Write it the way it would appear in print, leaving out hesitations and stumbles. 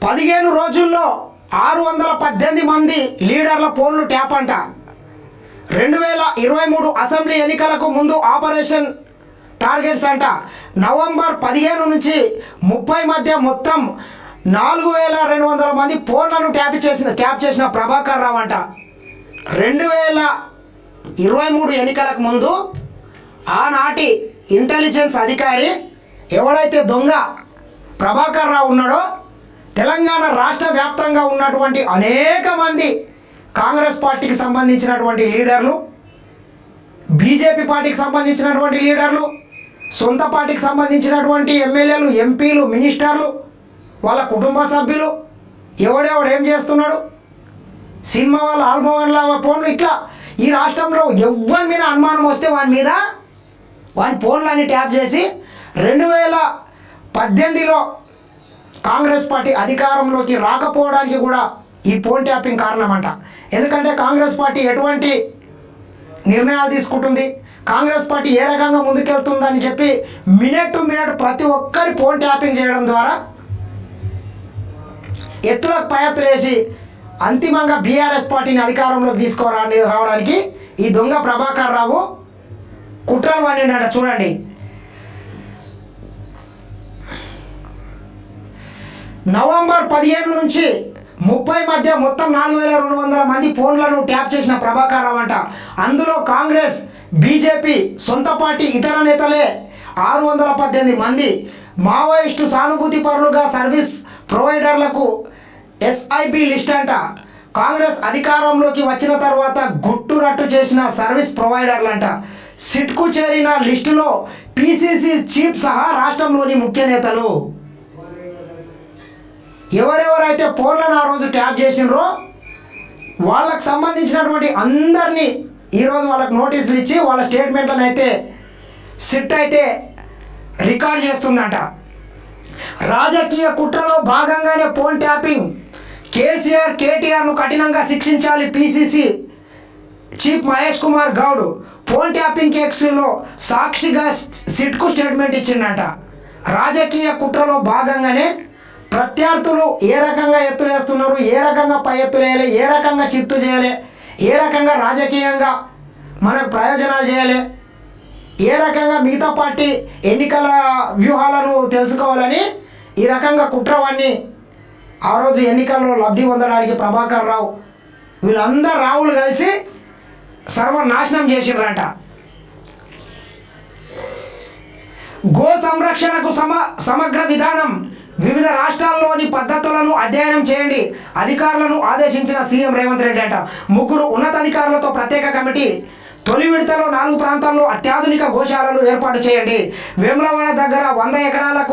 15 రోజుల్లో 618 మంది లీడర్ల ఫోన్లు ట్యాప్ అంట. 2023 అసెంబ్లీ ఎన్నికలకు ముందు ఆపరేషన్ టార్గెట్స్ అంట. నవంబర్ 15 నుంచి 30 మధ్య మొత్తం 4200 మంది ఫోన్లను ట్యాప్ చేసిన ప్రభాకర్ రావు అంట. 2023 ఎన్నికలకు ముందు ఆనాటి ఇంటెలిజెన్స్ అధికారి ఎవడైతే దొంగ ప్రభాకర్ రావు ఉన్నాడో తెలంగాణ రాష్ట్ర వ్యాప్తంగా ఉన్నటువంటి అనేక మంది కాంగ్రెస్ పార్టీకి సంబంధించినటువంటి లీడర్లు, బీజేపీ పార్టీకి సంబంధించినటువంటి లీడర్లు, సొంత పార్టీకి సంబంధించినటువంటి ఎమ్మెల్యేలు, ఎంపీలు, మినిస్టర్లు, వాళ్ళ కుటుంబ సభ్యులు, ఎవడెవడు ఏం చేస్తున్నాడు, సినిమా వాళ్ళ ఆల్మోహన్ల ఫోన్లు, ఇట్లా ఈ రాష్ట్రంలో ఎవరి మీద అనుమానం వస్తే వాని ఫోన్లన్నీ ట్యాప్ చేసి 2018లో కాంగ్రెస్ పార్టీ అధికారంలోకి రాకపోవడానికి కూడా ఈ ఫోన్ ట్యాపింగ్ కారణమంట. ఎందుకంటే కాంగ్రెస్ పార్టీ ఎటువంటి నిర్ణయాలు తీసుకుంటుంది, కాంగ్రెస్ పార్టీ ఏ రకంగా ముందుకెళ్తుందని చెప్పి మినిట్ టు మినిట్ ప్రతి ఒక్కరి ఫోన్ ట్యాపింగ్ చేయడం ద్వారా ఎత్తులకు పై ఎత్తులేసి అంతిమంగా బీఆర్ఎస్ పార్టీని అధికారంలోకి రావడానికి ఈ దొంగ ప్రభాకర్ రావు కుట్రలు పన్నిండట. చూడండి, నవంబర్ 15 నుంచి 30 మధ్య మొత్తం 4200 మంది ఫోన్లను ట్యాప్ చేసిన ప్రభాకర్ రావు అంట. అందులో కాంగ్రెస్, బీజేపీ, సొంత పార్టీ ఇతర నేతలే 618 మంది. మావోయిస్టు సానుభూతి పరులుగా సర్వీస్ ప్రొవైడర్లకు ఎస్ఐబి లిస్ట్ అంట. కాంగ్రెస్ అధికారంలోకి వచ్చిన తర్వాత గుట్టురట్టు చేసిన సర్వీస్ ప్రొవైడర్లంట. సిట్కు చేరిన లిస్టులో పిసిసి చీఫ్ సహా రాష్ట్రంలోని ముఖ్య నేతలు. ఎవరెవరైతే ఫోన్లను ఆ రోజు ట్యాప్ చేసినరో వాళ్ళకు సంబంధించినటువంటి అందరినీ ఈరోజు వాళ్ళకు నోటీసులు ఇచ్చి వాళ్ళ స్టేట్మెంట్లను అయితే సిట్ అయితే రికార్డ్ చేస్తుందంట. రాజకీయ కుట్రలో భాగంగానే ఫోన్ ట్యాపింగ్. కేసీఆర్, కేటీఆర్ను కఠినంగా శిక్షించాలి. PCC chief Mahesh Kumar Goud phone tapping కేసులో సాక్షిగా సిట్కు స్టేట్మెంట్ ఇచ్చిందంట. రాజకీయ కుట్రలో భాగంగానే ప్రత్యర్థులు ఏ రకంగా ఎత్తులేస్తున్నారు, ఏ రకంగా పై ఎత్తులేయాలి, ఏ రకంగా చిత్తు చేయాలి, ఏ రకంగా రాజకీయంగా మనకు ప్రయోజనాలు చేయాలి, ఏ రకంగా మిగతా పార్టీ ఎన్నికల వ్యూహాలను తెలుసుకోవాలని ఈ రకంగా కుట్రవన్నీ ఆ రోజు ఎన్నికల్లో లబ్ధి పొందడానికి ప్రభాకర్ రావు వీళ్ళందరూ రావులు కలిసి సర్వనాశనం చేసిర్రంట. గో సంరక్షణకు సమగ్ర విధానం, వివిధ రాష్ట్రాల్లోని పద్ధతులను అధ్యయనం చేయండి అధికారులను ఆదేశించిన సీఎం రేవంత్ రెడ్డి అంట. 3 ఉన్నతాధికారులతో ప్రత్యేక కమిటీ. తొలి విడతలో 4 ప్రాంతాల్లో అత్యాధునిక గోశాలలు ఏర్పాటు చేయండి. వేములవాడ దగ్గర 100 ఎకరాలకు